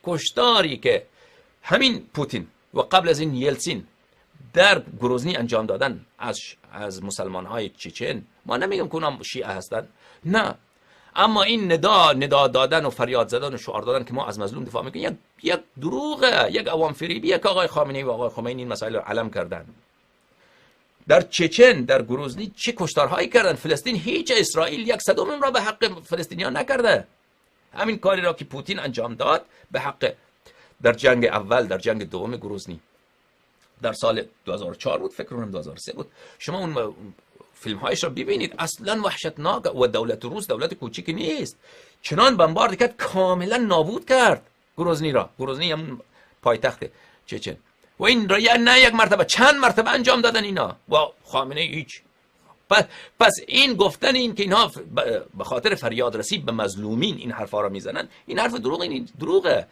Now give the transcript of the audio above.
کشتاری که همین پوتین و قبل از این یلتسین در گروزنی انجام دادن از مسلمان‌های چچن، ما نمیگم که اونها شیعه هستن، نه، اما این ندا دادن و فریاد زدن و شعار دادن که ما از مظلوم دفاع میکنیم یک دروغه، یک عوام فریبیه که آقای خامنه‌ای و آقای خمینی این مسائل رو علم کردن. در چچن، در گروزنی چه کشتارهایی کردن؟ فلسطین هیچ، اسرائیل یک صدم را به حق فلسطینیان نکرده. همین کاری را که پوتین انجام داد به حق در جنگ اول، در جنگ دوم گروزنی در سال 2004 بود، فکر کنم 2003 بود، شما اون فیلم هایش را ببینید، اصلا وحشتناک. و دولت روس دولت کوچیکی نیست، چنان بمبارد کرد کاملا نابود کرد گروزنی را. گروزنی هم پایتخت چچن و این را نه یک مرتبه، چند مرتبه انجام دادن اینا و خامنه هیچ. پس این گفتن این که اینها به خاطر فریاد رسی به مظلومین این حرفا را میزنن، این حرف دروغه.